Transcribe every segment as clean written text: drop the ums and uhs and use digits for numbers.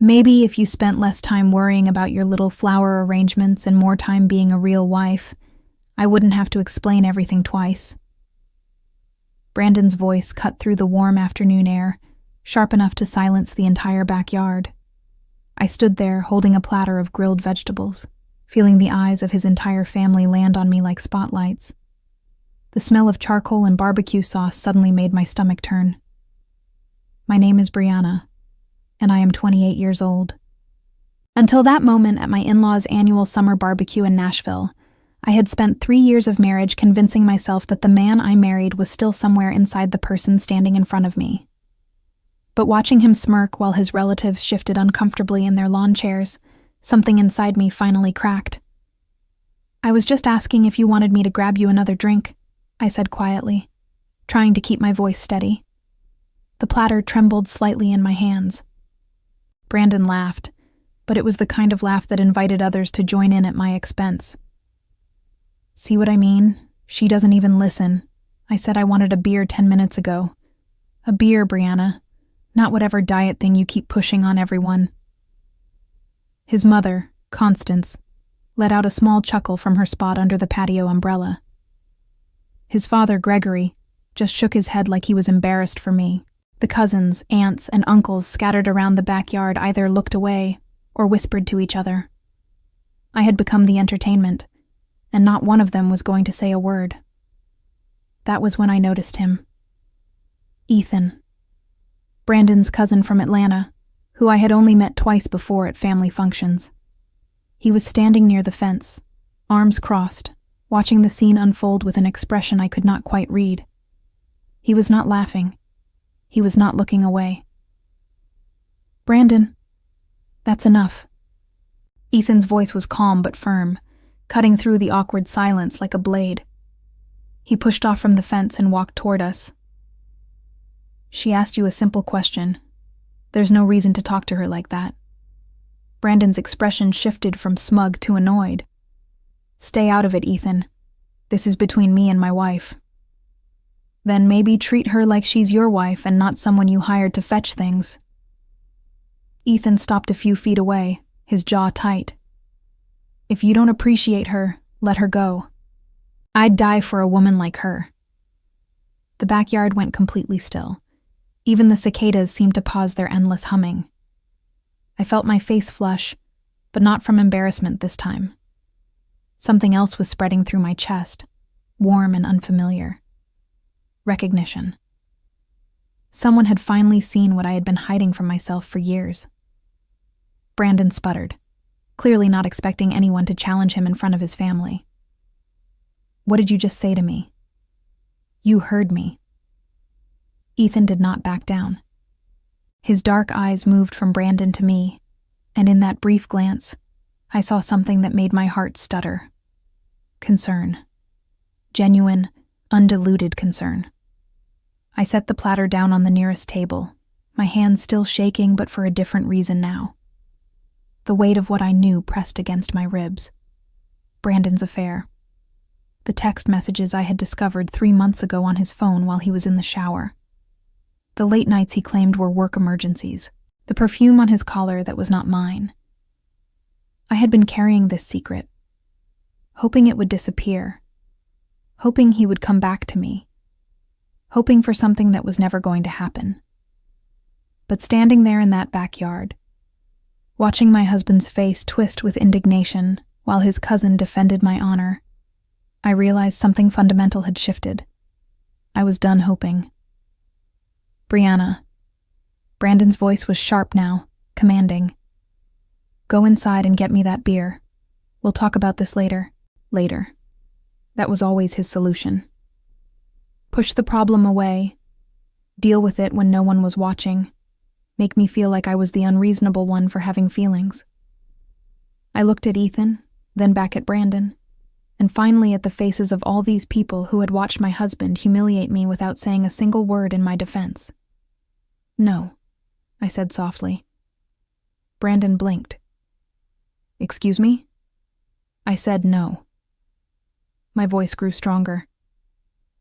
Maybe if you spent less time worrying about your little flower arrangements and more time being a real wife, I wouldn't have to explain everything twice. Brandon's voice cut through the warm afternoon air, sharp enough to silence the entire backyard. I stood there holding a platter of grilled vegetables, feeling the eyes of his entire family land on me like spotlights. The smell of charcoal and barbecue sauce suddenly made my stomach turn. My name is Brianna, and I am 28 years old. Until that moment at my in-laws' annual summer barbecue in Nashville, I had spent 3 years of marriage convincing myself that the man I married was still somewhere inside the person standing in front of me. But watching him smirk while his relatives shifted uncomfortably in their lawn chairs, something inside me finally cracked. "I was just asking if you wanted me to grab you another drink," I said quietly, trying to keep my voice steady. The platter trembled slightly in my hands. Brandon laughed, but it was the kind of laugh that invited others to join in at my expense. "See what I mean? She doesn't even listen. I said I wanted a beer 10 minutes ago. A beer, Brianna, not whatever diet thing you keep pushing on everyone." His mother, Constance, let out a small chuckle from her spot under the patio umbrella. His father, Gregory, just shook his head like he was embarrassed for me. The cousins, aunts, and uncles scattered around the backyard either looked away or whispered to each other. I had become the entertainment, and not one of them was going to say a word. That was when I noticed him. Ethan, Brandon's cousin from Atlanta, who I had only met twice before at family functions. He was standing near the fence, arms crossed, watching the scene unfold with an expression I could not quite read. He was not laughing. He was not looking away. "Brandon, that's enough." Ethan's voice was calm but firm, cutting through the awkward silence like a blade. He pushed off from the fence and walked toward us. "She asked you a simple question. There's no reason to talk to her like that." Brandon's expression shifted from smug to annoyed. "Stay out of it, Ethan. This is between me and my wife." "Then maybe treat her like she's your wife and not someone you hired to fetch things." Ethan stopped a few feet away, his jaw tight. "If you don't appreciate her, let her go. I'd die for a woman like her." The backyard went completely still. Even the cicadas seemed to pause their endless humming. I felt my face flush, but not from embarrassment this time. Something else was spreading through my chest, warm and unfamiliar. Recognition. Someone had finally seen what I had been hiding from myself for years. Brandon sputtered, clearly not expecting anyone to challenge him in front of his family. "What did you just say to me?" "You heard me." Ethan did not back down. His dark eyes moved from Brandon to me, and in that brief glance, I saw something that made my heart stutter. Concern. Genuine, undiluted concern. I set the platter down on the nearest table, my hands still shaking but for a different reason now. The weight of what I knew pressed against my ribs. Brandon's affair. The text messages I had discovered 3 months ago on his phone while he was in the shower. The late nights he claimed were work emergencies. The perfume on his collar that was not mine. I had been carrying this secret, hoping it would disappear, hoping he would come back to me, hoping for something that was never going to happen. But standing there in that backyard, watching my husband's face twist with indignation while his cousin defended my honor, I realized something fundamental had shifted. I was done hoping. "Brianna." Brandon's voice was sharp now, commanding. "Go inside and get me that beer. We'll talk about this later." Later. That was always his solution. Push the problem away, deal with it when no one was watching, make me feel like I was the unreasonable one for having feelings. I looked at Ethan, then back at Brandon, and finally at the faces of all these people who had watched my husband humiliate me without saying a single word in my defense. "No," I said softly. Brandon blinked. "Excuse me?" I said no. My voice grew stronger.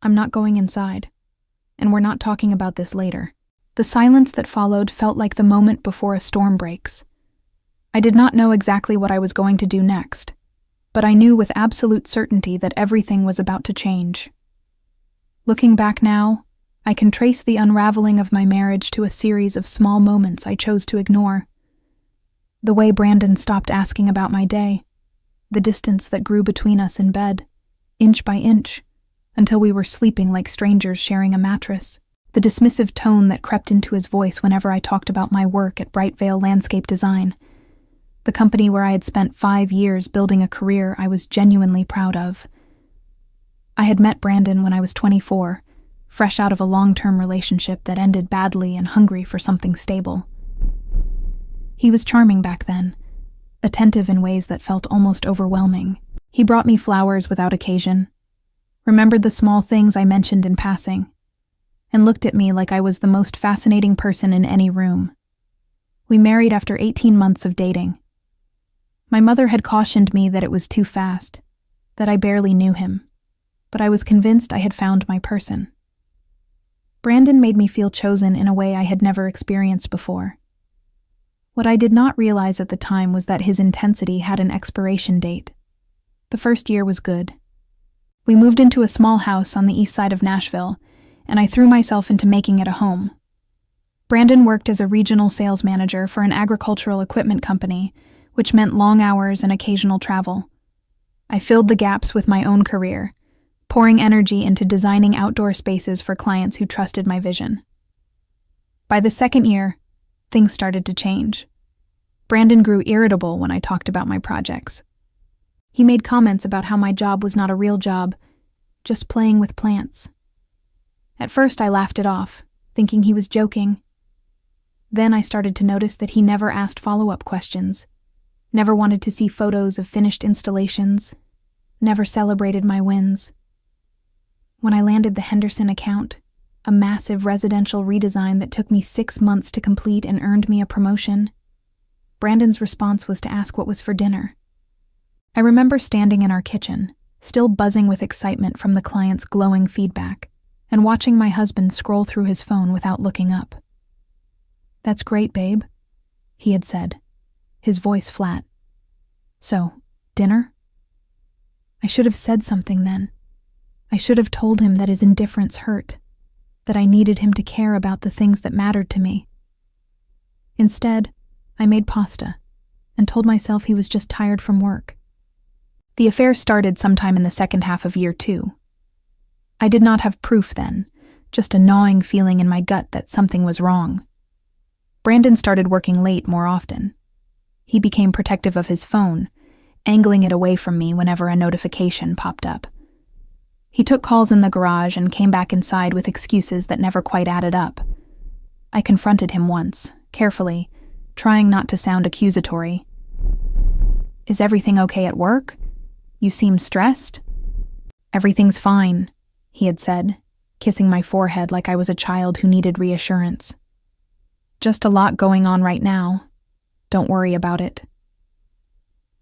"I'm not going inside, and we're not talking about this later." The silence that followed felt like the moment before a storm breaks, I did not know exactly what I was going to do next, but I knew with absolute certainty that everything was about to change. Looking back now, I can trace the unraveling of my marriage to a series of small moments I chose to ignore. The way Brandon stopped asking about my day, the distance that grew between us in bed, inch by inch, until we were sleeping like strangers sharing a mattress, the dismissive tone that crept into his voice whenever I talked about my work at Brightvale Landscape Design, the company where I had spent 5 years building a career I was genuinely proud of. I had met Brandon when I was 24, fresh out of a long-term relationship that ended badly and hungry for something stable. He was charming back then, attentive in ways that felt almost overwhelming. He brought me flowers without occasion, remembered the small things I mentioned in passing, and looked at me like I was the most fascinating person in any room. We married after 18 months of dating. My mother had cautioned me that it was too fast, that I barely knew him, but I was convinced I had found my person. Brandon made me feel chosen in a way I had never experienced before. What I did not realize at the time was that his intensity had an expiration date. The first year was good. We moved into a small house on the east side of Nashville, and I threw myself into making it a home. Brandon worked as a regional sales manager for an agricultural equipment company, which meant long hours and occasional travel. I filled the gaps with my own career, pouring energy into designing outdoor spaces for clients who trusted my vision. By the second year, things started to change. Brandon grew irritable when I talked about my projects. He made comments about how my job was not a real job, just playing with plants. At first I laughed it off, thinking he was joking. Then I started to notice that he never asked follow-up questions, never wanted to see photos of finished installations, never celebrated my wins. When I landed the Henderson account, a massive residential redesign that took me 6 months to complete and earned me a promotion, Brandon's response was to ask what was for dinner. I remember standing in our kitchen, still buzzing with excitement from the client's glowing feedback, and watching my husband scroll through his phone without looking up. "That's great, babe," he had said, his voice flat. "So, dinner?" I should have said something then. I should have told him that his indifference hurt, that I needed him to care about the things that mattered to me. Instead, I made pasta and told myself he was just tired from work. The affair started sometime in the second half of year 2. I did not have proof then, just a gnawing feeling in my gut that something was wrong. Brandon started working late more often. He became protective of his phone, angling it away from me whenever a notification popped up. He took calls in the garage and came back inside with excuses that never quite added up. I confronted him once, carefully, trying not to sound accusatory. "Is everything okay at work? You seem stressed?" "Everything's fine," he had said, kissing my forehead like I was a child who needed reassurance. "Just a lot going on right now. Don't worry about it."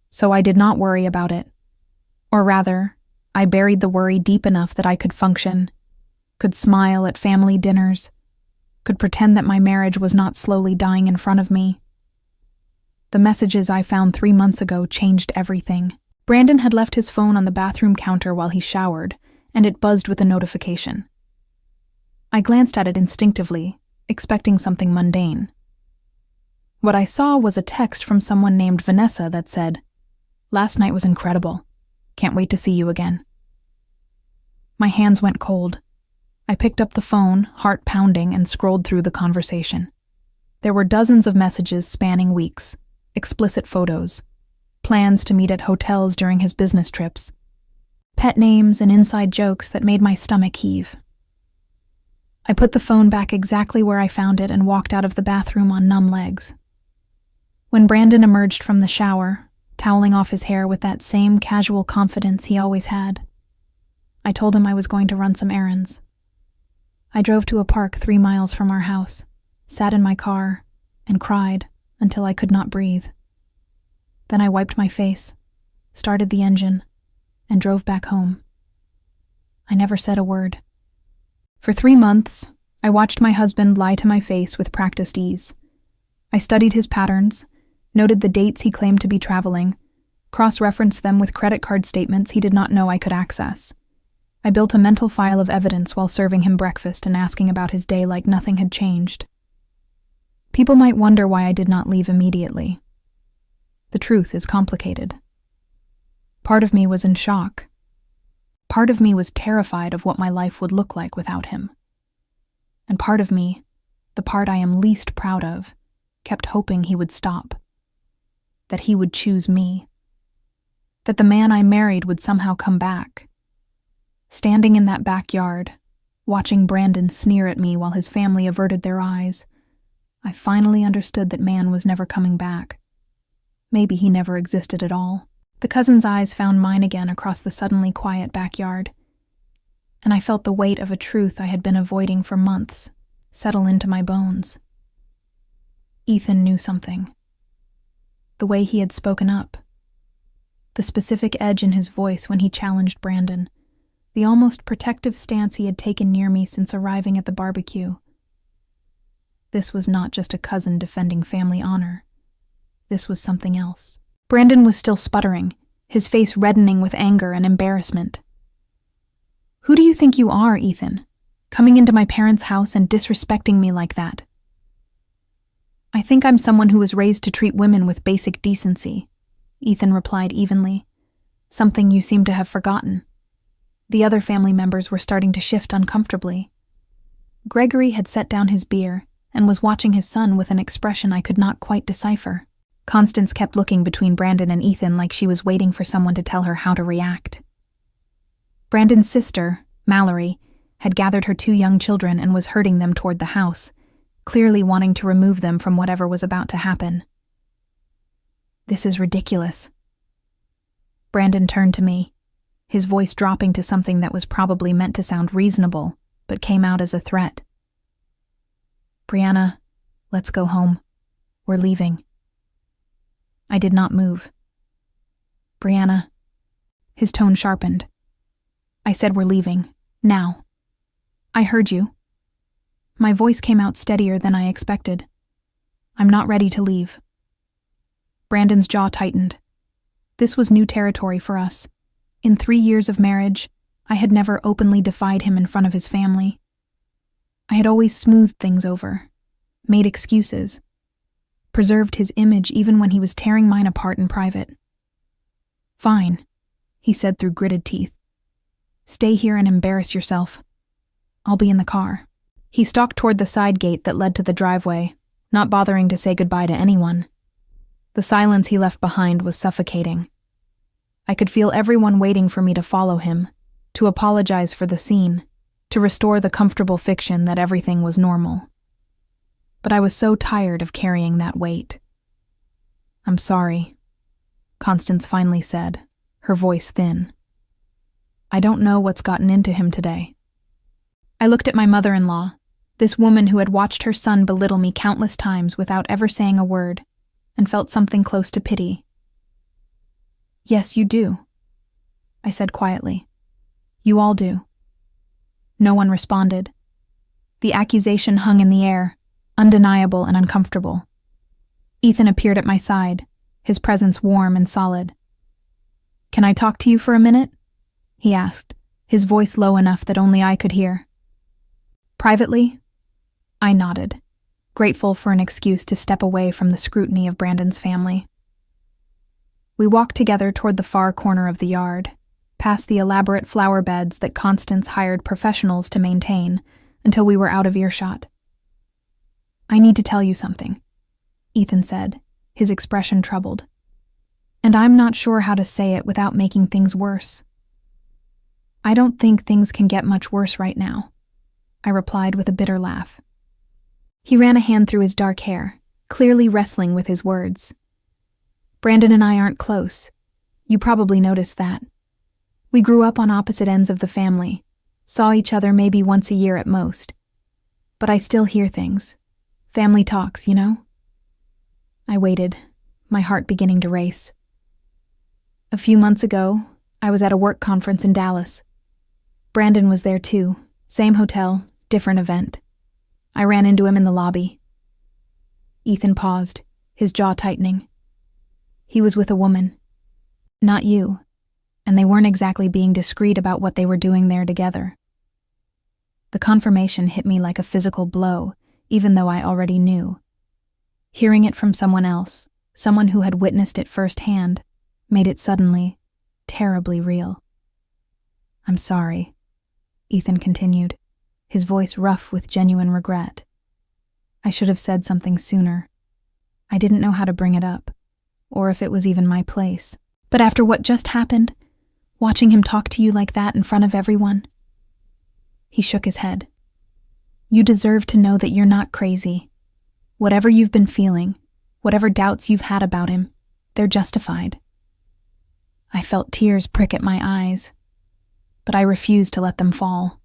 So I did not worry about it. Or rather, I buried the worry deep enough that I could function, could smile at family dinners, could pretend that my marriage was not slowly dying in front of me. The messages I found 3 months ago changed everything. Brandon had left his phone on the bathroom counter while he showered, and it buzzed with a notification. I glanced at it instinctively, expecting something mundane. What I saw was a text from someone named Vanessa that said, "Last night was incredible. Can't wait to see you again." My hands went cold. I picked up the phone, heart pounding, and scrolled through the conversation. There were dozens of messages spanning weeks, explicit photos, plans to meet at hotels during his business trips, pet names and inside jokes that made my stomach heave. I put the phone back exactly where I found it and walked out of the bathroom on numb legs. When Brandon emerged from the shower, toweling off his hair with that same casual confidence he always had, I told him I was going to run some errands. I drove to a park 3 miles from our house, sat in my car, and cried until I could not breathe. Then I wiped my face, started the engine, and drove back home. I never said a word. For 3 months, I watched my husband lie to my face with practiced ease. I studied his patterns, noted the dates he claimed to be traveling, cross-referenced them with credit card statements he did not know I could access. I built a mental file of evidence while serving him breakfast and asking about his day like nothing had changed. People might wonder why I did not leave immediately. The truth is complicated. Part of me was in shock. Part of me was terrified of what my life would look like without him. And part of me, the part I am least proud of, kept hoping he would stop. That he would choose me. That the man I married would somehow come back. Standing in that backyard, watching Brandon sneer at me while his family averted their eyes, I finally understood that man was never coming back. Maybe he never existed at all. The cousin's eyes found mine again across the suddenly quiet backyard, and I felt the weight of a truth I had been avoiding for months settle into my bones. Ethan knew something. The way he had spoken up. The specific edge in his voice when he challenged Brandon. The almost protective stance he had taken near me since arriving at the barbecue. This was not just a cousin defending family honor. This was something else. Brandon was still sputtering, his face reddening with anger and embarrassment. "Who do you think you are, Ethan? Coming into my parents' house and disrespecting me like that?" "I think I'm someone who was raised to treat women with basic decency," Ethan replied evenly. "Something you seem to have forgotten." The other family members were starting to shift uncomfortably. Gregory had set down his beer and was watching his son with an expression I could not quite decipher. Constance kept looking between Brandon and Ethan like she was waiting for someone to tell her how to react. Brandon's sister, Mallory, had gathered her 2 young children and was herding them toward the house, clearly wanting to remove them from whatever was about to happen. "This is ridiculous." Brandon turned to me, his voice dropping to something that was probably meant to sound reasonable, but came out as a threat. "Brianna, let's go home. We're leaving." I did not move. "Brianna." His tone sharpened. "I said we're leaving. Now." "I heard you." My voice came out steadier than I expected. "I'm not ready to leave." Brandon's jaw tightened. This was new territory for us. In 3 years of marriage, I had never openly defied him in front of his family. I had always smoothed things over, made excuses, preserved his image even when he was tearing mine apart in private. "Fine," he said through gritted teeth. "Stay here and embarrass yourself. I'll be in the car." He stalked toward the side gate that led to the driveway, not bothering to say goodbye to anyone. The silence he left behind was suffocating. I could feel everyone waiting for me to follow him, to apologize for the scene, to restore the comfortable fiction that everything was normal. But I was so tired of carrying that weight. "I'm sorry," Constance finally said, her voice thin. "I don't know what's gotten into him today." I looked at my mother-in-law, this woman who had watched her son belittle me countless times without ever saying a word, and felt something close to pity. "Yes, you do," I said quietly. "You all do." No one responded. The accusation hung in the air, undeniable and uncomfortable. Ethan appeared at my side, his presence warm and solid. "Can I talk to you for a minute?" he asked, his voice low enough that only I could hear. "Privately?" I nodded, grateful for an excuse to step away from the scrutiny of Brandon's family. We walked together toward the far corner of the yard, past the elaborate flower beds that Constance hired professionals to maintain, until we were out of earshot. "I need to tell you something," Ethan said, his expression troubled. "And I'm not sure how to say it without making things worse." "I don't think things can get much worse right now," I replied with a bitter laugh. He ran a hand through his dark hair, clearly wrestling with his words. "Brandon and I aren't close. You probably noticed that. We grew up on opposite ends of the family, saw each other maybe once a year at most. But I still hear things. Family talks, you know?" I waited, my heart beginning to race. "A few months ago, I was at a work conference in Dallas. Brandon was there too, same hotel, different event. I ran into him in the lobby." Ethan paused, his jaw tightening. He was with a woman. Not you. And they weren't exactly being discreet about what they were doing there together. The confirmation hit me like a physical blow, even though I already knew. Hearing it from someone else, someone who had witnessed it firsthand, made it suddenly, terribly real. "I'm sorry," Ethan continued, his voice rough with genuine regret. "I should have said something sooner. I didn't know how to bring it up, or if it was even my place. But after what just happened, watching him talk to you like that in front of everyone..." He shook his head. "You deserve to know that you're not crazy. Whatever you've been feeling, whatever doubts you've had about him, they're justified." I felt tears prick at my eyes, but I refused to let them fall.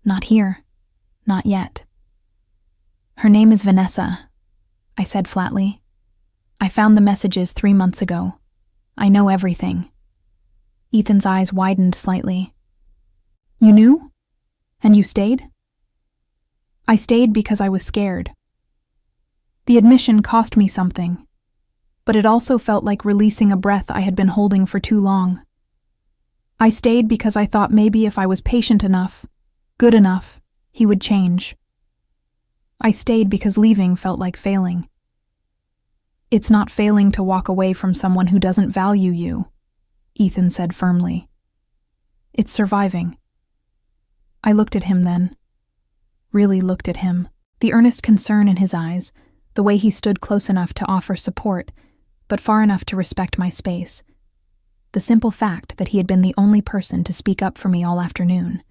Not here. Not yet. "Her name is Vanessa," I said flatly. "I found the messages 3 months ago. I know everything." Ethan's eyes widened slightly. "You knew? And you stayed?" "I stayed because I was scared. The admission cost me something, but it also felt like releasing a breath I had been holding for too long. I stayed because I thought maybe if I was patient enough, good enough, he would change. I stayed because leaving felt like failing." "It's not failing to walk away from someone who doesn't value you," Ethan said firmly. "It's surviving." I looked at him then. Really looked at him. The earnest concern in his eyes, the way he stood close enough to offer support, but far enough to respect my space. The simple fact that he had been the only person to speak up for me all afternoon.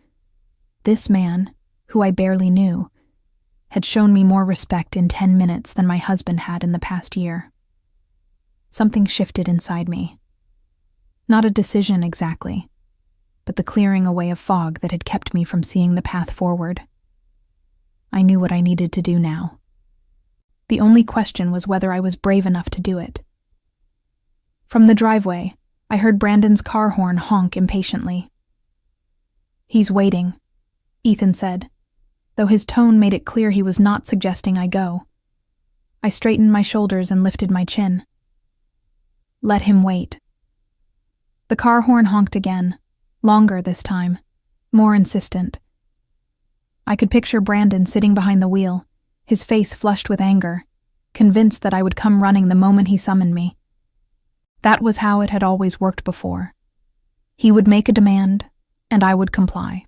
This man, who I barely knew, had shown me more respect in 10 minutes than my husband had in the past year. Something shifted inside me. Not a decision exactly, but the clearing away of fog that had kept me from seeing the path forward. I knew what I needed to do now. The only question was whether I was brave enough to do it. From the driveway, I heard Brandon's car horn honk impatiently. "He's waiting," Ethan said, though his tone made it clear he was not suggesting I go. I straightened my shoulders and lifted my chin. "Let him wait." The car horn honked again, longer this time, more insistent. I could picture Brandon sitting behind the wheel, his face flushed with anger, convinced that I would come running the moment he summoned me. That was how it had always worked before. He would make a demand, and I would comply.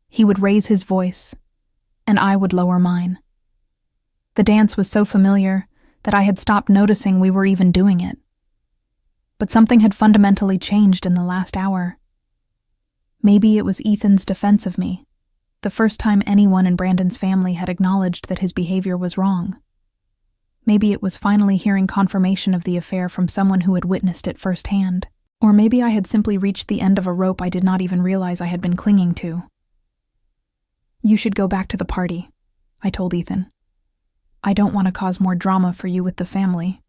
He would raise his voice, and I would lower mine. The dance was so familiar that I had stopped noticing we were even doing it. But something had fundamentally changed in the last hour. Maybe it was Ethan's defense of me, the first time anyone in Brandon's family had acknowledged that his behavior was wrong. Maybe it was finally hearing confirmation of the affair from someone who had witnessed it firsthand. Or maybe I had simply reached the end of a rope I did not even realize I had been clinging to. "You should go back to the party," I told Ethan. "I don't want to cause more drama for you with the family."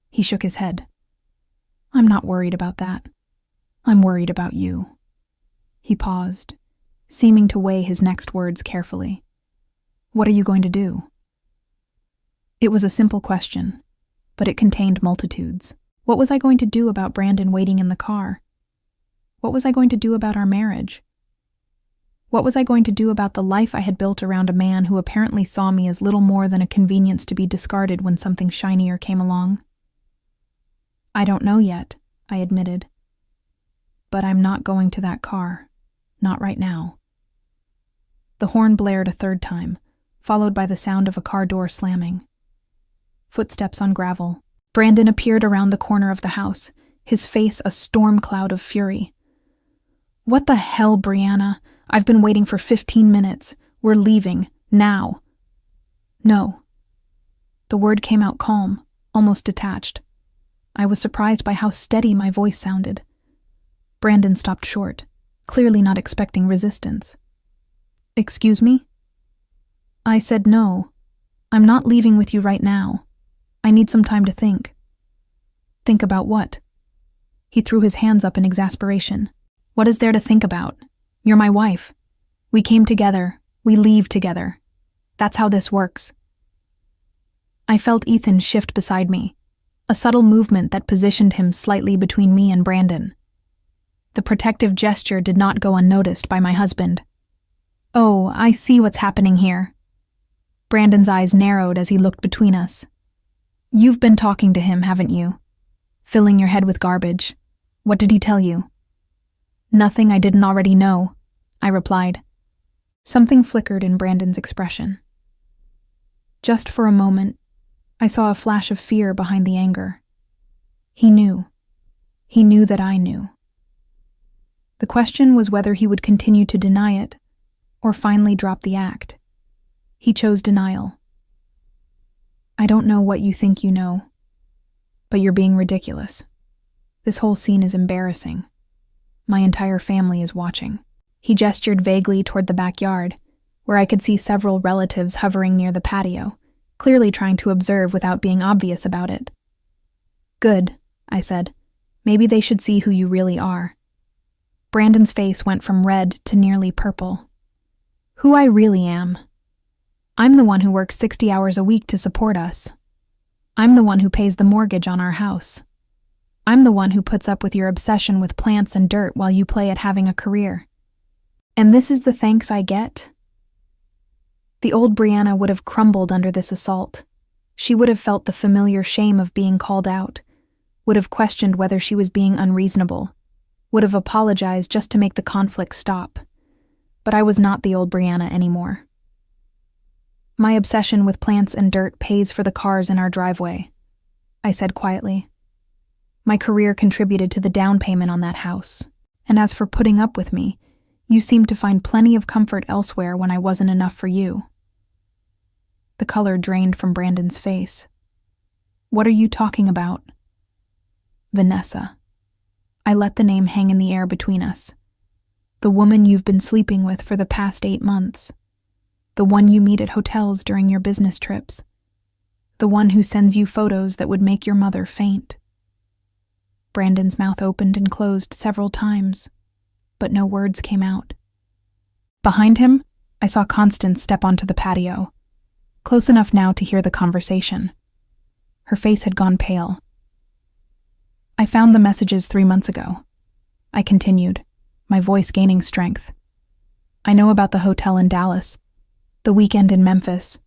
He shook his head. "I'm not worried about that. I'm worried about you." He paused, seeming to weigh his next words carefully. "What are you going to do?" It was a simple question, but it contained multitudes. What was I going to do about Brandon waiting in the car? What was I going to do about our marriage? What was I going to do about the life I had built around a man who apparently saw me as little more than a convenience to be discarded when something shinier came along? "I don't know yet," I admitted. "But I'm not going to that car. Not right now." The horn blared a third time, followed by the sound of a car door slamming. Footsteps on gravel. Brandon appeared around the corner of the house, his face a storm cloud of fury. "What the hell, Brianna? I've been waiting for 15 minutes. We're leaving, now." "No." The word came out calm, almost detached. I was surprised by how steady my voice sounded. Brandon stopped short, clearly not expecting resistance. "Excuse me?" I said no. "I'm not leaving with you right now. I need some time to think." "Think about what?" He threw his hands up in exasperation. "What is there to think about? You're my wife. We came together. We leave together. That's how this works." I felt Ethan shift beside me, a subtle movement that positioned him slightly between me and Brandon. The protective gesture did not go unnoticed by my husband. "Oh, I see what's happening here." Brandon's eyes narrowed as he looked between us. "You've been talking to him, haven't you? Filling your head with garbage. What did he tell you?" "Nothing I didn't already know," I replied. Something flickered in Brandon's expression. Just for a moment, I saw a flash of fear behind the anger. He knew. He knew that I knew. The question was whether he would continue to deny it or finally drop the act. He chose denial. "I don't know what you think you know, but you're being ridiculous. This whole scene is embarrassing. My entire family is watching." He gestured vaguely toward the backyard, where I could see several relatives hovering near the patio, clearly trying to observe without being obvious about it. "Good," I said. "Maybe they should see who you really are." Brandon's face went from red to nearly purple. "Who I really am. I'm the one who works 60 hours a week to support us. I'm the one who pays the mortgage on our house. I'm the one who puts up with your obsession with plants and dirt while you play at having a career. And this is the thanks I get?" The old Brianna would have crumbled under this assault. She would have felt the familiar shame of being called out, would have questioned whether she was being unreasonable, would have apologized just to make the conflict stop. But I was not the old Brianna anymore. "My obsession with plants and dirt pays for the cars in our driveway," I said quietly. "My career contributed to the down payment on that house, and as for putting up with me, you seemed to find plenty of comfort elsewhere when I wasn't enough for you." The color drained from Brandon's face. "What are you talking about?" "Vanessa." I let the name hang in the air between us. "The woman you've been sleeping with for the past 8 months. The one you meet at hotels during your business trips. The one who sends you photos that would make your mother faint." Brandon's mouth opened and closed several times, but no words came out. Behind him, I saw Constance step onto the patio, close enough now to hear the conversation. Her face had gone pale. "I found the messages 3 months ago," I continued, my voice gaining strength. "I know about the hotel in Dallas, the weekend in Memphis,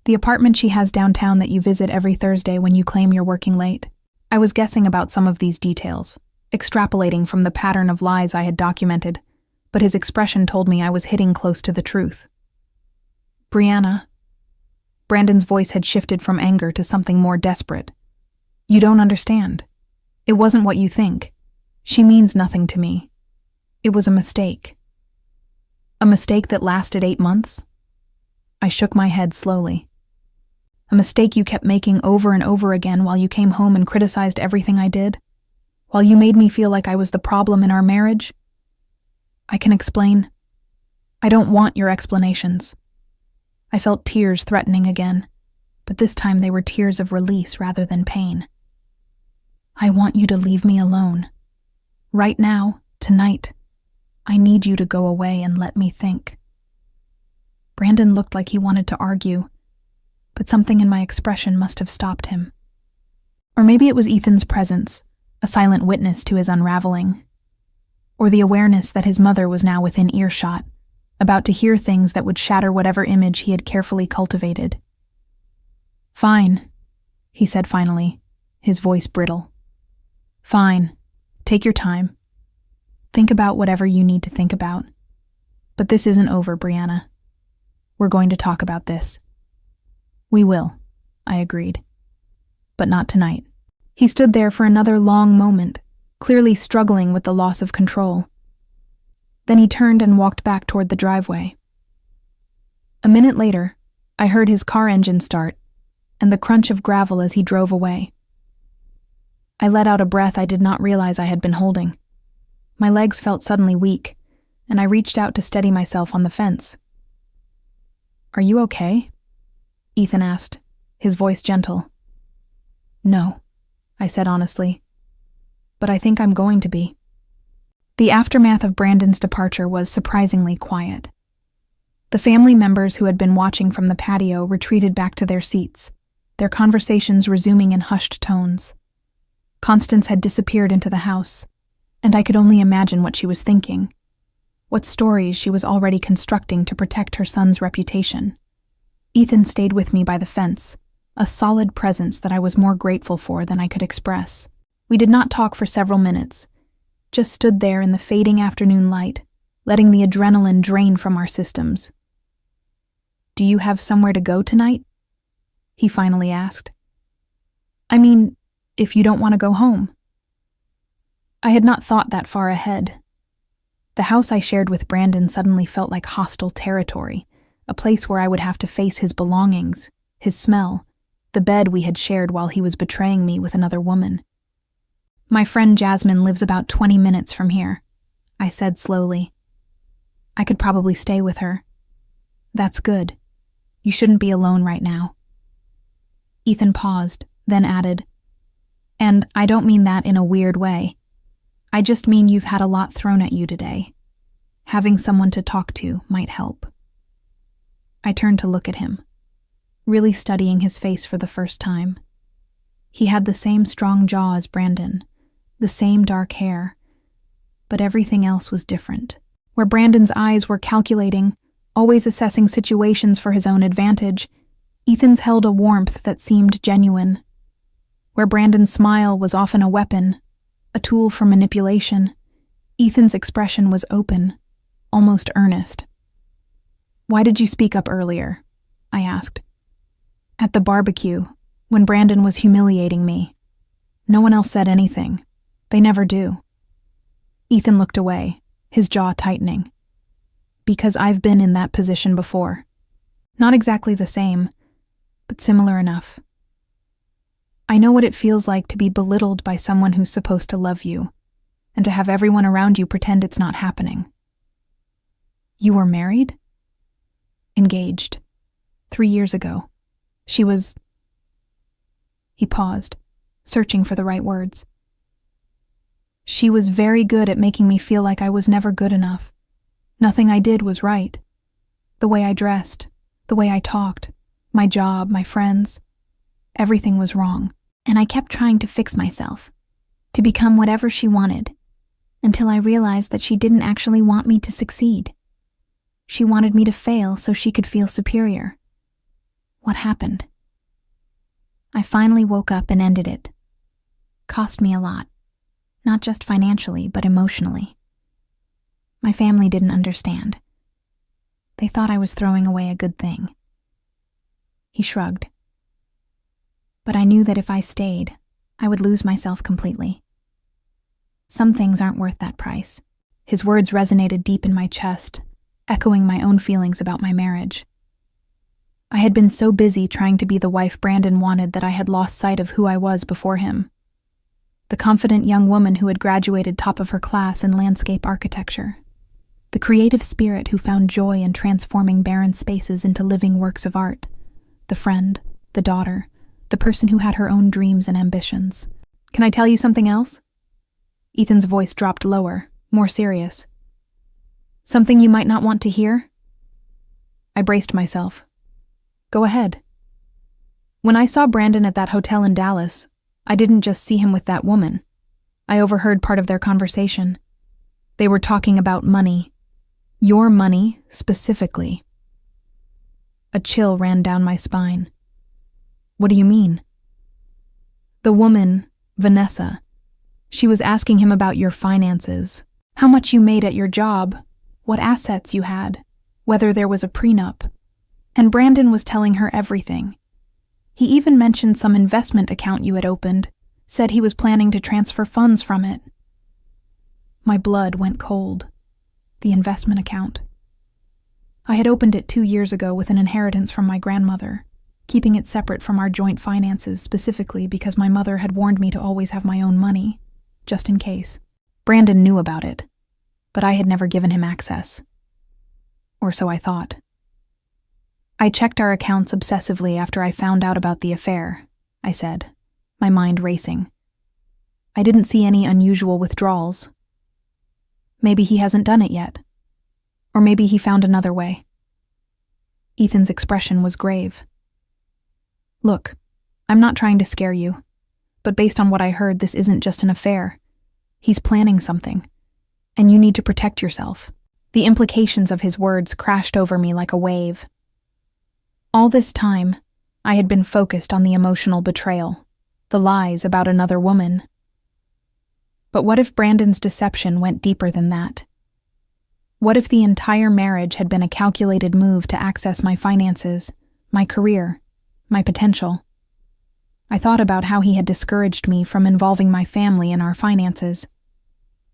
the apartment she has downtown that you visit every Thursday when you claim you're working late." I was guessing about some of these details, extrapolating from the pattern of lies I had documented, but his expression told me I was hitting close to the truth. "Brianna." Brandon's voice had shifted from anger to something more desperate. "You don't understand. It wasn't what you think. She means nothing to me. It was a mistake." "A mistake that lasted 8 months?" I shook my head slowly. "A mistake you kept making over and over again while you came home and criticized everything I did? While you made me feel like I was the problem in our marriage?" "I can explain." "I don't want your explanations." I felt tears threatening again, but this time they were tears of release rather than pain. "I want you to leave me alone. Right now, tonight. I need you to go away and let me think." Brandon looked like he wanted to argue, but something in my expression must have stopped him. Or maybe it was Ethan's presence, a silent witness to his unraveling. Or the awareness that his mother was now within earshot, about to hear things that would shatter whatever image he had carefully cultivated. "Fine," he said finally, his voice brittle. "Fine. Take your time. Think about whatever you need to think about. But this isn't over, Brianna. We're going to talk about this." "We will," I agreed. "But not tonight." He stood there for another long moment, clearly struggling with the loss of control. Then he turned and walked back toward the driveway. A minute later, I heard his car engine start and the crunch of gravel as he drove away. I let out a breath I did not realize I had been holding. My legs felt suddenly weak, and I reached out to steady myself on the fence. "Are you okay?" Ethan asked, his voice gentle. "No," I said honestly, "but I think I'm going to be." The aftermath of Brandon's departure was surprisingly quiet. The family members who had been watching from the patio retreated back to their seats, their conversations resuming in hushed tones. Constance had disappeared into the house, and I could only imagine what she was thinking, what stories she was already constructing to protect her son's reputation. Ethan stayed with me by the fence, a solid presence that I was more grateful for than I could express. We did not talk for several minutes, just stood there in the fading afternoon light, letting the adrenaline drain from our systems. "Do you have somewhere to go tonight?" he finally asked. "I mean, if you don't want to go home." I had not thought that far ahead. The house I shared with Brandon suddenly felt like hostile territory, a place where I would have to face his belongings, his smell, the bed we had shared while he was betraying me with another woman. "My friend Jasmine lives about 20 minutes from here," I said slowly. "I could probably stay with her." "That's good. You shouldn't be alone right now." Ethan paused, then added, "And I don't mean that in a weird way. I just mean you've had a lot thrown at you today. Having someone to talk to might help." I turned to look at him, really studying his face for the first time. He had the same strong jaw as Brandon, the same dark hair, but everything else was different. Where Brandon's eyes were calculating, always assessing situations for his own advantage, Ethan's held a warmth that seemed genuine. Where Brandon's smile was often a weapon, a tool for manipulation, Ethan's expression was open, almost earnest. "Why did you speak up earlier?" I asked. "At the barbecue, when Brandon was humiliating me. No one else said anything. They never do." Ethan looked away, his jaw tightening. "Because I've been in that position before. Not exactly the same, but similar enough. I know what it feels like to be belittled by someone who's supposed to love you, and to have everyone around you pretend it's not happening." "You were married?" "Engaged. 3 years ago. She was..." He paused, searching for the right words. "She was very good at making me feel like I was never good enough. Nothing I did was right. The way I dressed, the way I talked, my job, my friends. Everything was wrong. And I kept trying to fix myself, to become whatever she wanted, until I realized that she didn't actually want me to succeed. She wanted me to fail so she could feel superior. What happened? I finally woke up and ended it. Cost me a lot, not just financially, but emotionally. My family didn't understand. They thought I was throwing away a good thing." He shrugged. "But I knew that if I stayed, I would lose myself completely. Some things aren't worth that price." His words resonated deep in my chest, echoing my own feelings about my marriage. I had been so busy trying to be the wife Brandon wanted that I had lost sight of who I was before him. The confident young woman who had graduated top of her class in landscape architecture. The creative spirit who found joy in transforming barren spaces into living works of art. The friend, the daughter, the person who had her own dreams and ambitions. "Can I tell you something else?" Ethan's voice dropped lower, more serious. "Something you might not want to hear?" I braced myself. "Go ahead." "When I saw Brandon at that hotel in Dallas, I didn't just see him with that woman. I overheard part of their conversation. They were talking about money. Your money, specifically." A chill ran down my spine. "What do you mean?" "The woman, Vanessa, she was asking him about your finances, how much you made at your job, what assets you had, whether there was a prenup. And Brandon was telling her everything. He even mentioned some investment account you had opened, said he was planning to transfer funds from it." My blood went cold. The investment account. I had opened it 2 years ago with an inheritance from my grandmother, keeping it separate from our joint finances specifically because my mother had warned me to always have my own money, just in case. Brandon knew about it, but I had never given him access. Or so I thought. "I checked our accounts obsessively after I found out about the affair," I said, my mind racing. "I didn't see any unusual withdrawals. Maybe he hasn't done it yet. Or maybe he found another way." Ethan's expression was grave. "Look, I'm not trying to scare you. But based on what I heard, this isn't just an affair. He's planning something, and you need to protect yourself." The implications of his words crashed over me like a wave. All this time, I had been focused on the emotional betrayal, the lies about another woman. But what if Brandon's deception went deeper than that? What if the entire marriage had been a calculated move to access my finances, my career, my potential? I thought about how he had discouraged me from involving my family in our finances,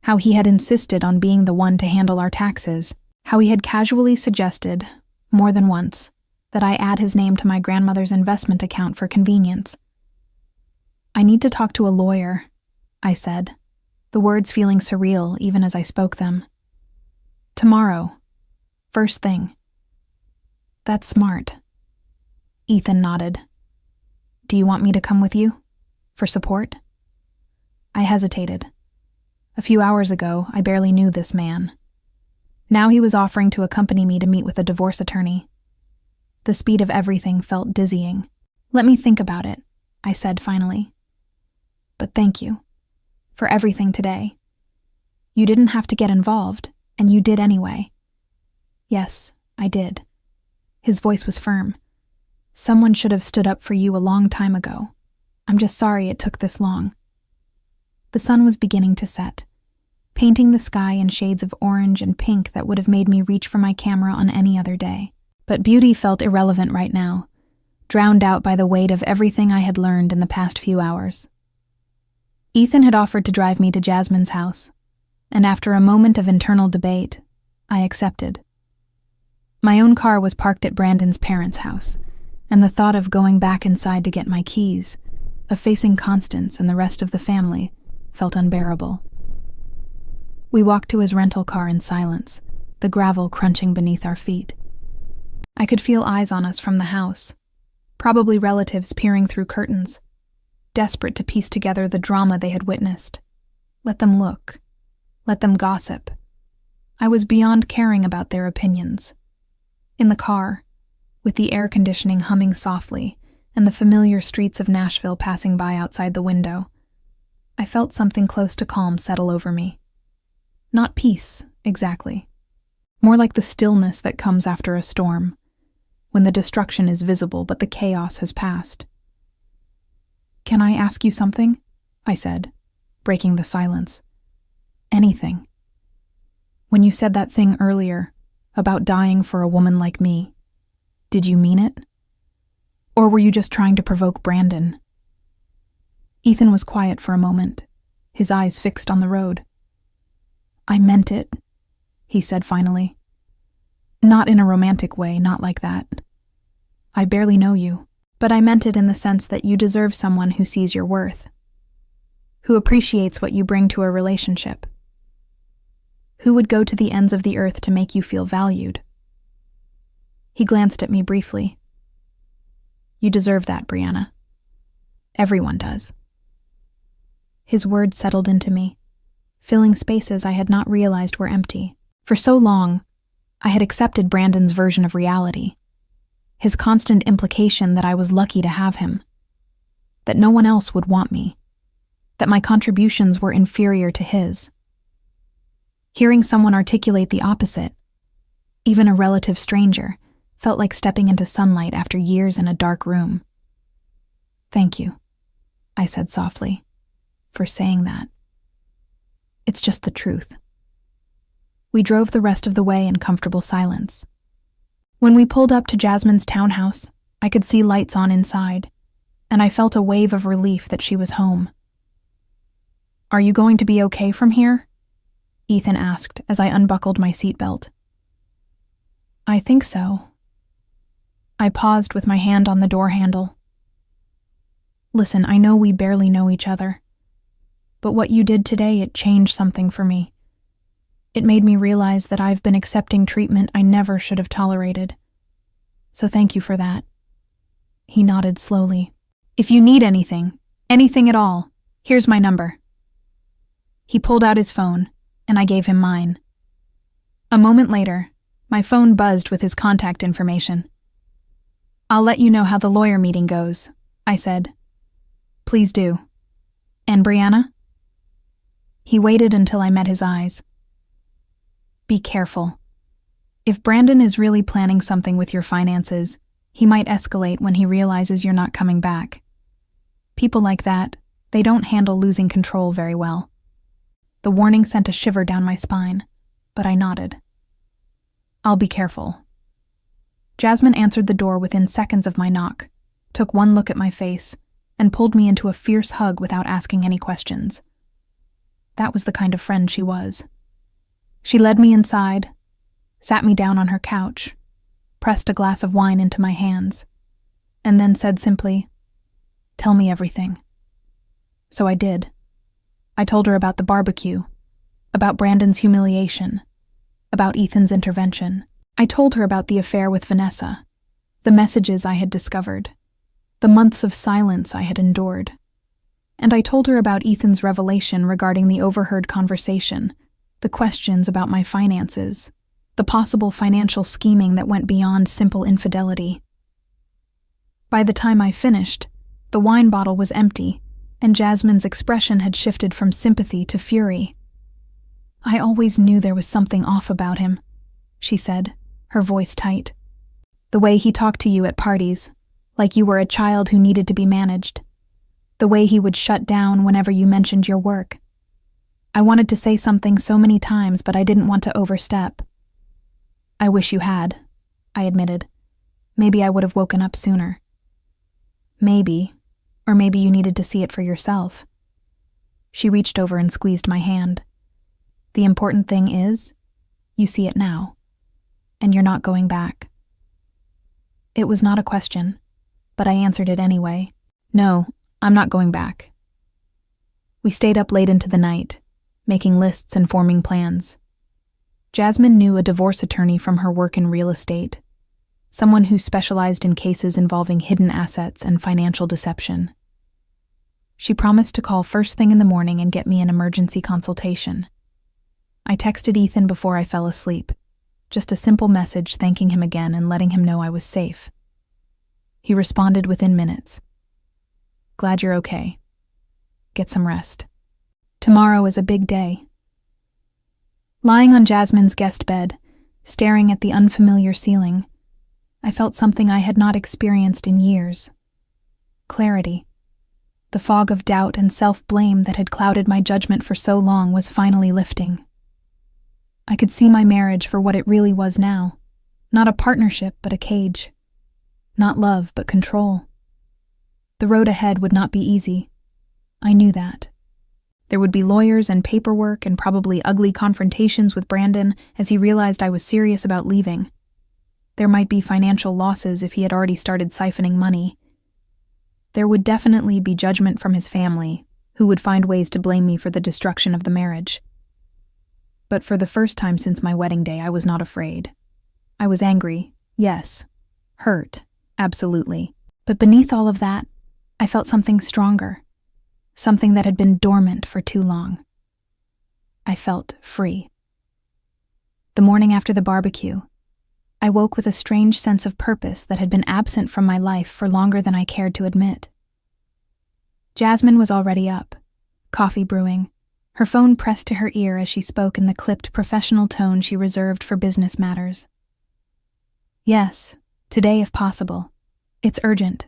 how he had insisted on being the one to handle our taxes, how he had casually suggested, more than once, that I add his name to my grandmother's investment account for convenience. "I need to talk to a lawyer," I said, the words feeling surreal even as I spoke them. "Tomorrow. First thing." "That's smart." Ethan nodded. "Do you want me to come with you? For support?" I hesitated. A few hours ago, I barely knew this man. Now he was offering to accompany me to meet with a divorce attorney. The speed of everything felt dizzying. "Let me think about it," I said finally. "But thank you. For everything today. You didn't have to get involved, and you did anyway." "Yes, I did." His voice was firm. "Someone should have stood up for you a long time ago. I'm just sorry it took this long." The sun was beginning to set, painting the sky in shades of orange and pink that would have made me reach for my camera on any other day. But beauty felt irrelevant right now, drowned out by the weight of everything I had learned in the past few hours. Ethan had offered to drive me to Jasmine's house, and after a moment of internal debate, I accepted. My own car was parked at Brandon's parents' house, and the thought of going back inside to get my keys, of facing Constance and the rest of the family, felt unbearable. We walked to his rental car in silence, the gravel crunching beneath our feet. I could feel eyes on us from the house, probably relatives peering through curtains, desperate to piece together the drama they had witnessed. Let them look. Let them gossip. I was beyond caring about their opinions. In the car, with the air conditioning humming softly and the familiar streets of Nashville passing by outside the window, I felt something close to calm settle over me. Not peace, exactly. More like the stillness that comes after a storm, when the destruction is visible but the chaos has passed. "Can I ask you something?" I said, breaking the silence. "Anything. When you said that thing earlier, about dying for a woman like me, did you mean it? Or were you just trying to provoke Brandon?" Ethan was quiet for a moment, his eyes fixed on the road. "I meant it," he said finally. "Not in a romantic way, not like that. I barely know you, but I meant it in the sense that you deserve someone who sees your worth, who appreciates what you bring to a relationship, who would go to the ends of the earth to make you feel valued." He glanced at me briefly. "You deserve that, Brianna. Everyone does." His words settled into me, filling spaces I had not realized were empty. For so long, I had accepted Brandon's version of reality, his constant implication that I was lucky to have him, that no one else would want me, that my contributions were inferior to his. Hearing someone articulate the opposite, even a relative stranger, felt like stepping into sunlight after years in a dark room. "Thank you," I said softly, "for saying that. It's just the truth." We drove the rest of the way in comfortable silence. When we pulled up to Jasmine's townhouse, I could see lights on inside, and I felt a wave of relief that she was home. "Are you going to be okay from here?" Ethan asked as I unbuckled my seatbelt. "I think so." I paused with my hand on the door handle. "Listen, I know we barely know each other, but what you did today, it changed something for me. It made me realize that I've been accepting treatment I never should have tolerated. So thank you for that." He nodded slowly. "If you need anything at all, here's my number." He pulled out his phone, and I gave him mine. A moment later, my phone buzzed with his contact information. "I'll let you know how the lawyer meeting goes," I said. "Please do." And Brianna? He waited until I met his eyes. Be careful. If Brandon is really planning something with your finances, he might escalate when he realizes you're not coming back. People like that, they don't handle losing control very well. The warning sent a shiver down my spine, but I nodded. I'll be careful. Jasmine answered the door within seconds of my knock, took one look at my face, and pulled me into a fierce hug without asking any questions. That was the kind of friend she was. She led me inside, sat me down on her couch, pressed a glass of wine into my hands, and then said simply, "Tell me everything." So I did. I told her about the barbecue, about Brandon's humiliation, about Ethan's intervention. I told her about the affair with Vanessa, the messages I had discovered, the months of silence I had endured. And I told her about Ethan's revelation regarding the overheard conversation, the questions about my finances, the possible financial scheming that went beyond simple infidelity. By the time I finished, the wine bottle was empty, and Jasmine's expression had shifted from sympathy to fury. "I always knew there was something off about him," she said, her voice tight. "The way he talked to you at parties, like you were a child who needed to be managed. The way he would shut down whenever you mentioned your work. I wanted to say something so many times, but I didn't want to overstep." "I wish you had," I admitted. "Maybe I would have woken up sooner." "Maybe, or maybe you needed to see it for yourself." She reached over and squeezed my hand. "The important thing is, you see it now, and you're not going back." It was not a question, but I answered it anyway. "No, I'm not going back." We stayed up late into the night, making lists and forming plans. Jasmine knew a divorce attorney from her work in real estate, someone who specialized in cases involving hidden assets and financial deception. She promised to call first thing in the morning and get me an emergency consultation. I texted Ethan before I fell asleep, just a simple message thanking him again and letting him know I was safe. He responded within minutes. "Glad you're okay. Get some rest. Tomorrow is a big day." Lying on Jasmine's guest bed, staring at the unfamiliar ceiling, I felt something I had not experienced in years. Clarity. The fog of doubt and self-blame that had clouded my judgment for so long was finally lifting. I could see my marriage for what it really was now. Not a partnership, but a cage. Not love, but control. The road ahead would not be easy. I knew that. There would be lawyers and paperwork and probably ugly confrontations with Brandon as he realized I was serious about leaving. There might be financial losses if he had already started siphoning money. There would definitely be judgment from his family, who would find ways to blame me for the destruction of the marriage. But for the first time since my wedding day, I was not afraid. I was angry, yes. Hurt, absolutely. But beneath all of that, I felt something stronger. Something that had been dormant for too long. I felt free. The morning after the barbecue, I woke with a strange sense of purpose that had been absent from my life for longer than I cared to admit. Jasmine was already up, coffee brewing, her phone pressed to her ear as she spoke in the clipped professional tone she reserved for business matters. "Yes, today if possible. It's urgent."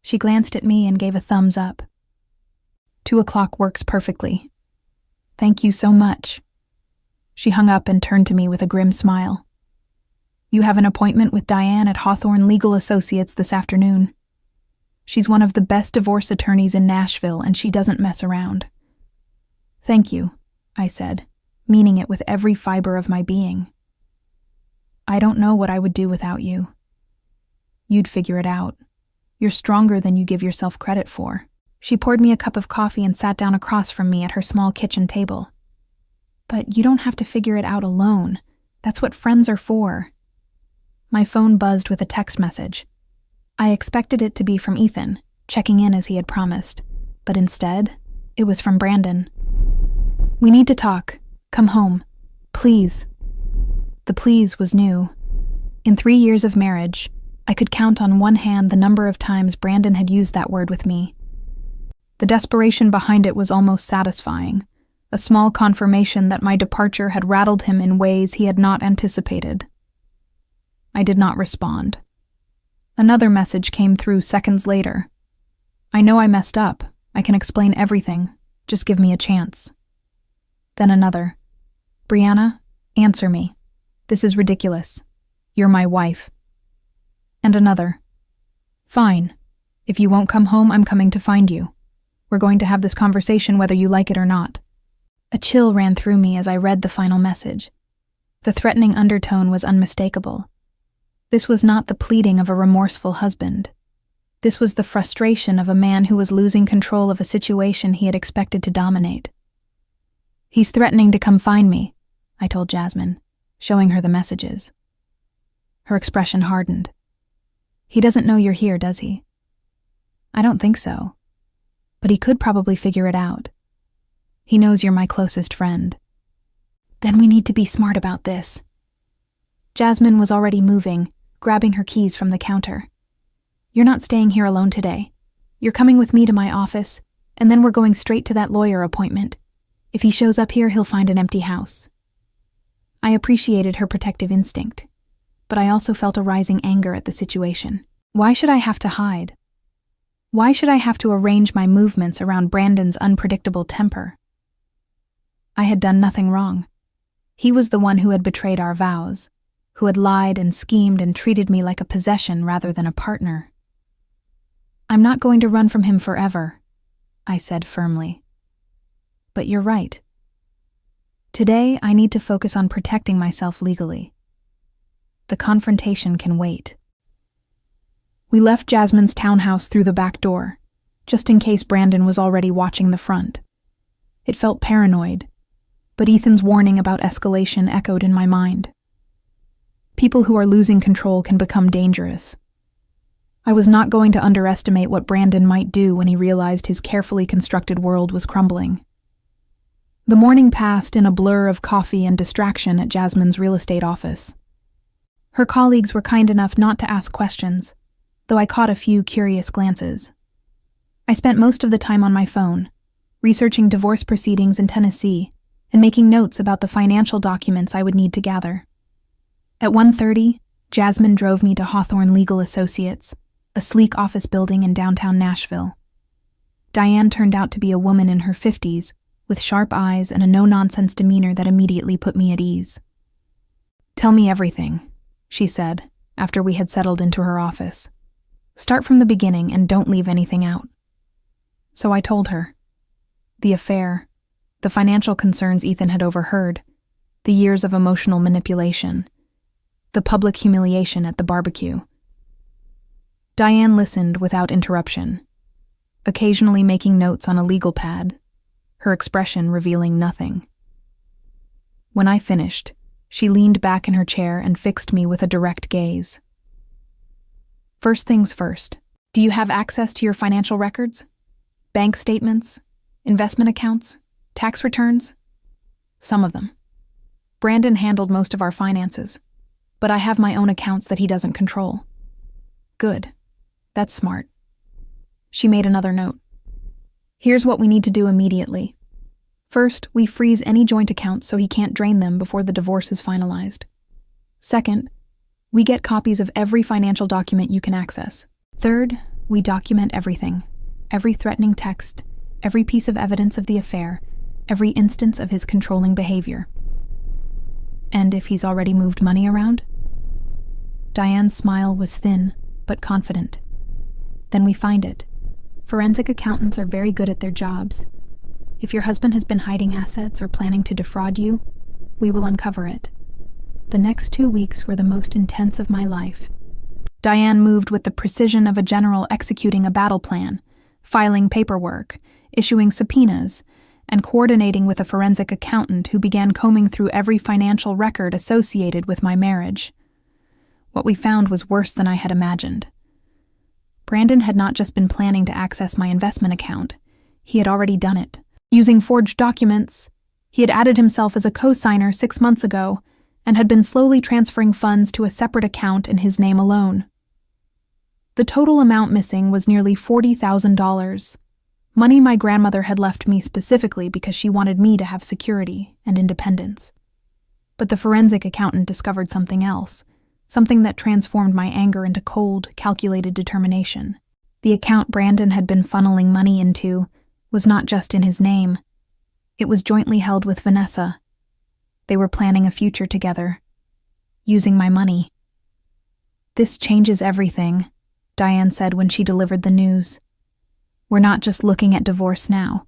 She glanced at me and gave a thumbs up. 2 o'clock works perfectly. "Thank you so much." She hung up and turned to me with a grim smile. "You have an appointment with Diane at Hawthorne Legal Associates this afternoon. She's one of the best divorce attorneys in Nashville, and she doesn't mess around." "Thank you," I said, meaning it with every fiber of my being. "I don't know what I would do without you." "You'd figure it out. You're stronger than you give yourself credit for." She poured me a cup of coffee and sat down across from me at her small kitchen table. "But you don't have to figure it out alone. That's what friends are for." My phone buzzed with a text message. I expected it to be from Ethan, checking in as he had promised, but instead, it was from Brandon. "We need to talk. Come home. Please." The please was new. In 3 years of marriage, I could count on one hand the number of times Brandon had used that word with me. The desperation behind it was almost satisfying, a small confirmation that my departure had rattled him in ways he had not anticipated. I did not respond. Another message came through seconds later. I know I messed up. I can explain everything. Just give me a chance. Then another. Brianna, answer me. This is ridiculous. You're my wife. And another. Fine. If you won't come home, I'm coming to find you. We're going to have this conversation whether you like it or not. A chill ran through me as I read the final message. The threatening undertone was unmistakable. This was not the pleading of a remorseful husband. This was the frustration of a man who was losing control of a situation he had expected to dominate. He's threatening to come find me, I told Jasmine, showing her the messages. Her expression hardened. He doesn't know you're here, does he? I don't think so. But he could probably figure it out. He knows you're my closest friend. Then we need to be smart about this. Jasmine was already moving, grabbing her keys from the counter. You're not staying here alone today. You're coming with me to my office, and then we're going straight to that lawyer appointment. If he shows up here, he'll find an empty house. I appreciated her protective instinct, but I also felt a rising anger at the situation. Why should I have to hide? Why should I have to arrange my movements around Brandon's unpredictable temper? I had done nothing wrong. He was the one who had betrayed our vows, who had lied and schemed and treated me like a possession rather than a partner. I'm not going to run from him forever, I said firmly. But you're right. Today, I need to focus on protecting myself legally. The confrontation can wait. We left Jasmine's townhouse through the back door, just in case Brandon was already watching the front. It felt paranoid, but Ethan's warning about escalation echoed in my mind. People who are losing control can become dangerous. I was not going to underestimate what Brandon might do when he realized his carefully constructed world was crumbling. The morning passed in a blur of coffee and distraction at Jasmine's real estate office. Her colleagues were kind enough not to ask questions, though I caught a few curious glances. I spent most of the time on my phone, researching divorce proceedings in Tennessee and making notes about the financial documents I would need to gather. At 1:30, Jasmine drove me to Hawthorne Legal Associates, a sleek office building in downtown Nashville. Diane turned out to be a woman in her 50s, with sharp eyes and a no-nonsense demeanor that immediately put me at ease. "Tell me everything," she said, after we had settled into her office. "Start from the beginning and don't leave anything out." So I told her. The affair, the financial concerns Ethan had overheard, the years of emotional manipulation, the public humiliation at the barbecue. Diane listened without interruption, occasionally making notes on a legal pad, her expression revealing nothing. When I finished, she leaned back in her chair and fixed me with a direct gaze. "First things first, do you have access to your financial records? Bank statements, investment accounts, tax returns?" "Some of them. Brandon handled most of our finances, but I have my own accounts that he doesn't control." "Good. That's smart." She made another note. "Here's what we need to do immediately. First, we freeze any joint accounts so he can't drain them before the divorce is finalized. Second, we get copies of every financial document you can access. Third, we document everything, every threatening text, every piece of evidence of the affair, every instance of his controlling behavior." "And if he's already moved money around?" Diane's smile was thin, but confident. "Then we find it. Forensic accountants are very good at their jobs. If your husband has been hiding assets or planning to defraud you, we will uncover it. The next 2 weeks were the most intense of my life." Diane moved with the precision of a general executing a battle plan, filing paperwork, issuing subpoenas, and coordinating with a forensic accountant who began combing through every financial record associated with my marriage. What we found was worse than I had imagined. Brandon had not just been planning to access my investment account, he had already done it. Using forged documents, he had added himself as a co-signer 6 months ago and had been slowly transferring funds to a separate account in his name alone. The total amount missing was nearly $40,000. Money my grandmother had left me specifically because she wanted me to have security and independence. But the forensic accountant discovered something else, something that transformed my anger into cold, calculated determination. The account Brandon had been funneling money into was not just in his name. It was jointly held with Vanessa. They were planning a future together, using my money. "This changes everything," Diane said when she delivered the news. "We're not just looking at divorce now.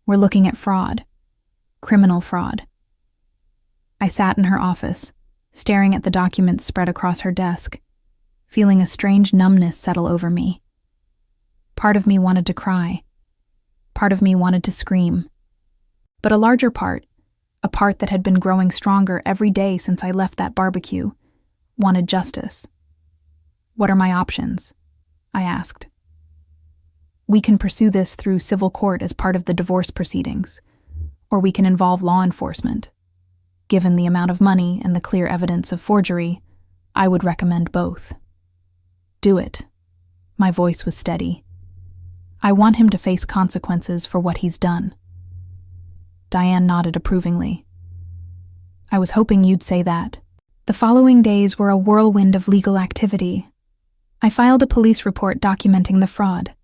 We're looking at fraud. Criminal fraud." I sat in her office, staring at the documents spread across her desk, feeling a strange numbness settle over me. Part of me wanted to cry. Part of me wanted to scream. But a larger part, a part that had been growing stronger every day since I left that barbecue, wanted justice. "What are my options?" I asked. "We can pursue this through civil court as part of the divorce proceedings, or we can involve law enforcement. Given the amount of money and the clear evidence of forgery, I would recommend both." "Do it." My voice was steady. "I want him to face consequences for what he's done." Diane nodded approvingly. "I was hoping you'd say that." The following days were a whirlwind of legal activity. I filed a police report documenting the fraud.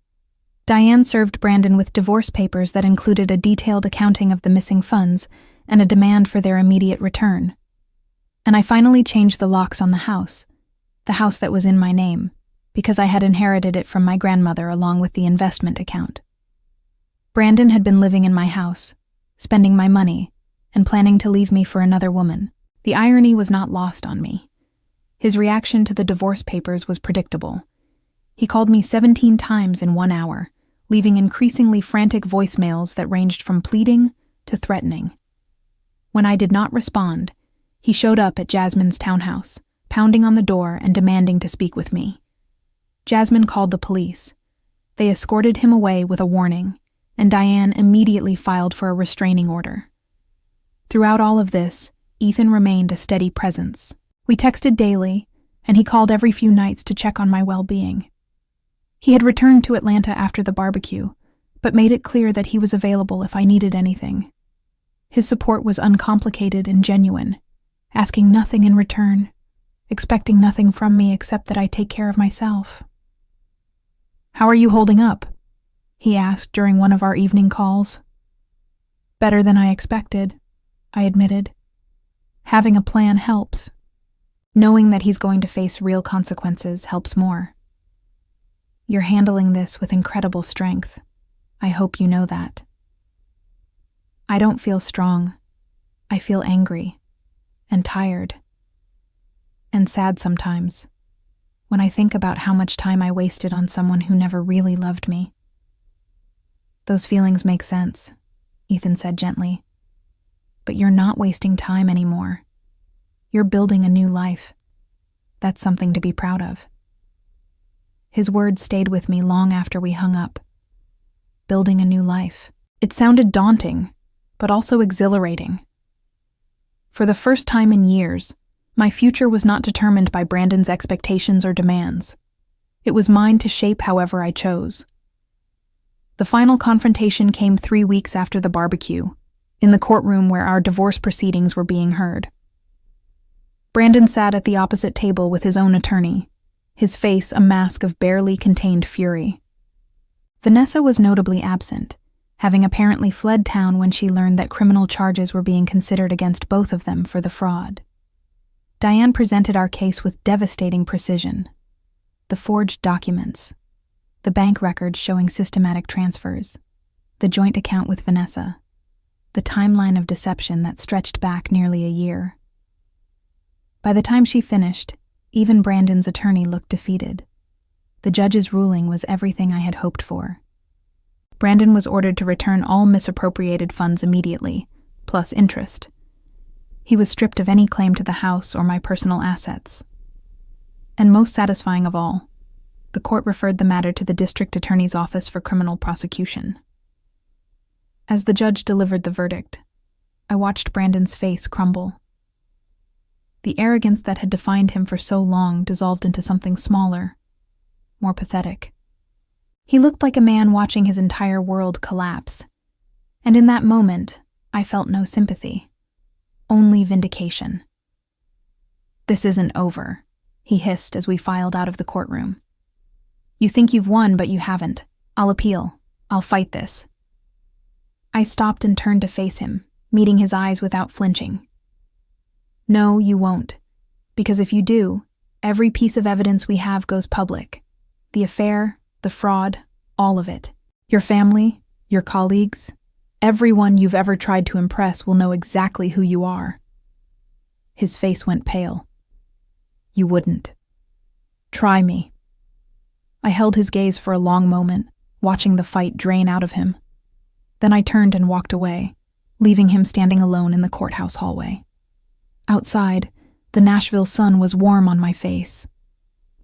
Diane served Brandon with divorce papers that included a detailed accounting of the missing funds and a demand for their immediate return. And I finally changed the locks on the house that was in my name, because I had inherited it from my grandmother along with the investment account. Brandon had been living in my house, spending my money, and planning to leave me for another woman. The irony was not lost on me. His reaction to the divorce papers was predictable. He called me 17 times in 1 hour, leaving increasingly frantic voicemails that ranged from pleading to threatening. When I did not respond, he showed up at Jasmine's townhouse, pounding on the door and demanding to speak with me. Jasmine called the police. They escorted him away with a warning, and Diane immediately filed for a restraining order. Throughout all of this, Ethan remained a steady presence. We texted daily, and he called every few nights to check on my well-being. He had returned to Atlanta after the barbecue, but made it clear that he was available if I needed anything. His support was uncomplicated and genuine, asking nothing in return, expecting nothing from me except that I take care of myself. "How are you holding up?" he asked during one of our evening calls. "Better than I expected," I admitted. "Having a plan helps. Knowing that he's going to face real consequences helps more. You're handling this with incredible strength. I hope you know that." I don't feel strong. I feel angry and tired and sad sometimes when I think about how much time I wasted on someone who never really loved me. "Those feelings make sense," Ethan said gently. "But you're not wasting time anymore. You're building a new life. That's something to be proud of." His words stayed with me long after we hung up. Building a new life. It sounded daunting, but also exhilarating. For the first time in years, my future was not determined by Brandon's expectations or demands. It was mine to shape however I chose. The final confrontation came 3 weeks after the barbecue, in the courtroom where our divorce proceedings were being heard. Brandon sat at the opposite table with his own attorney, his face a mask of barely contained fury. Vanessa was notably absent, having apparently fled town when she learned that criminal charges were being considered against both of them for the fraud. Diane presented our case with devastating precision. The forged documents, the bank records showing systematic transfers, the joint account with Vanessa, the timeline of deception that stretched back nearly a year. By the time she finished, even Brandon's attorney looked defeated. The judge's ruling was everything I had hoped for. Brandon was ordered to return all misappropriated funds immediately, plus interest. He was stripped of any claim to the house or my personal assets. And most satisfying of all, the court referred the matter to the district attorney's office for criminal prosecution. As the judge delivered the verdict, I watched Brandon's face crumble. The arrogance that had defined him for so long dissolved into something smaller, more pathetic. He looked like a man watching his entire world collapse. And in that moment, I felt no sympathy, only vindication. "This isn't over," he hissed as we filed out of the courtroom. "You think you've won, but you haven't. I'll appeal. I'll fight this." I stopped and turned to face him, meeting his eyes without flinching. "No, you won't. Because if you do, every piece of evidence we have goes public. The affair, the fraud, all of it. Your family, your colleagues, everyone you've ever tried to impress will know exactly who you are." His face went pale. "You wouldn't. Try me." I held his gaze for a long moment, watching the fight drain out of him. Then I turned and walked away, leaving him standing alone in the courthouse hallway. Outside, the Nashville sun was warm on my face.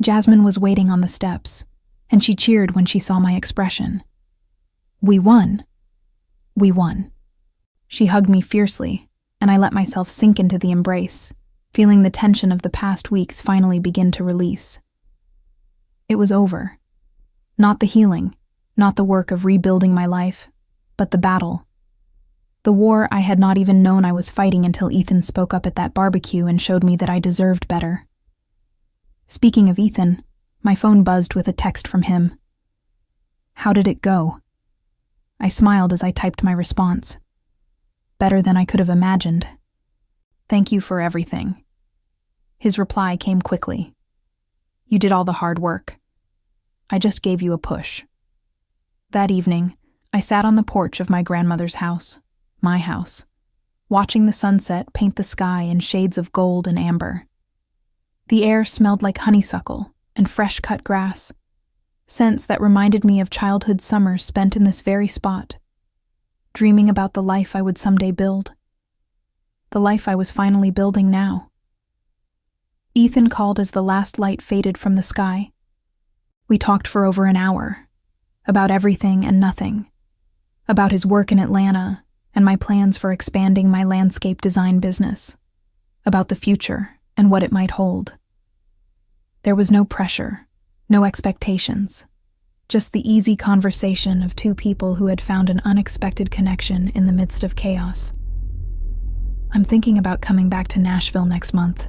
Jasmine was waiting on the steps, and she cheered when she saw my expression. "We won. We won." She hugged me fiercely, and I let myself sink into the embrace, feeling the tension of the past weeks finally begin to release. It was over. Not the healing, not the work of rebuilding my life, but the battle. The war I had not even known I was fighting until Ethan spoke up at that barbecue and showed me that I deserved better. Speaking of Ethan, my phone buzzed with a text from him. "How did it go?" I smiled as I typed my response. "Better than I could have imagined. Thank you for everything." His reply came quickly. "You did all the hard work. I just gave you a push." That evening, I sat on the porch of my grandmother's house, my house, watching the sunset paint the sky in shades of gold and amber. The air smelled like honeysuckle and fresh-cut grass, scents that reminded me of childhood summers spent in this very spot, dreaming about the life I would someday build, the life I was finally building now. Ethan called as the last light faded from the sky. We talked for over an hour, about everything and nothing, about his work in Atlanta and my plans for expanding my landscape design business, about the future and what it might hold. There was no pressure, no expectations, just the easy conversation of two people who had found an unexpected connection in the midst of chaos. "I'm thinking about coming back to Nashville next month,"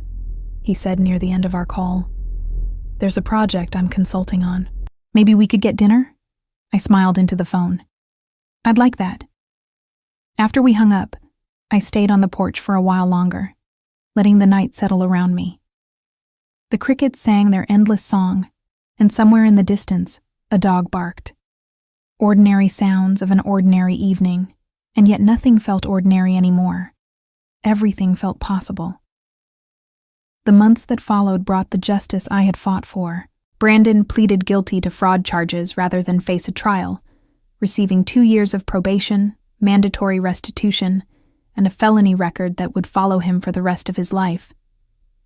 he said near the end of our call. "There's a project I'm consulting on. Maybe we could get dinner?" I smiled into the phone. "I'd like that." After we hung up, I stayed on the porch for a while longer, letting the night settle around me. The crickets sang their endless song, and somewhere in the distance, a dog barked. Ordinary sounds of an ordinary evening, and yet nothing felt ordinary anymore. Everything felt possible. The months that followed brought the justice I had fought for. Brandon pleaded guilty to fraud charges rather than face a trial, receiving 2 years of probation, mandatory restitution, and a felony record that would follow him for the rest of his life.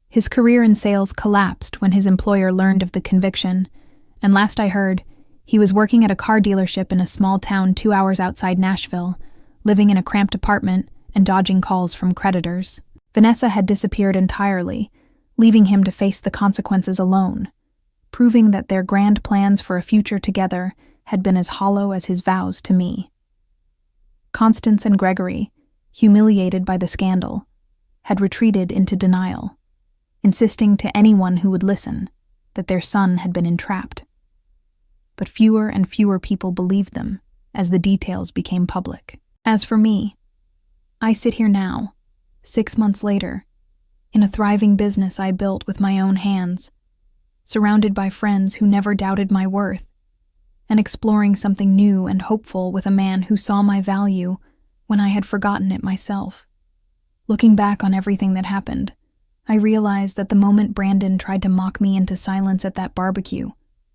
His career in sales collapsed when his employer learned of the conviction, and last I heard, he was working at a car dealership in a small town 2 hours outside Nashville, living in a cramped apartment and dodging calls from creditors. Vanessa had disappeared entirely, leaving him to face the consequences alone, proving that their grand plans for a future together had been as hollow as his vows to me. Constance and Gregory, humiliated by the scandal, had retreated into denial, insisting to anyone who would listen that their son had been entrapped. But fewer and fewer people believed them as the details became public. As for me, I sit here now, 6 months later, in a thriving business I built with my own hands, surrounded by friends who never doubted my worth, and exploring something new and hopeful with a man who saw my value when I had forgotten it myself. Looking back on everything that happened, I realized that the moment Brandon tried to mock me into silence at that barbecue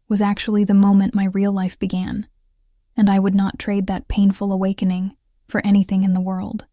was actually the moment my real life began, and I would not trade that painful awakening for anything in the world.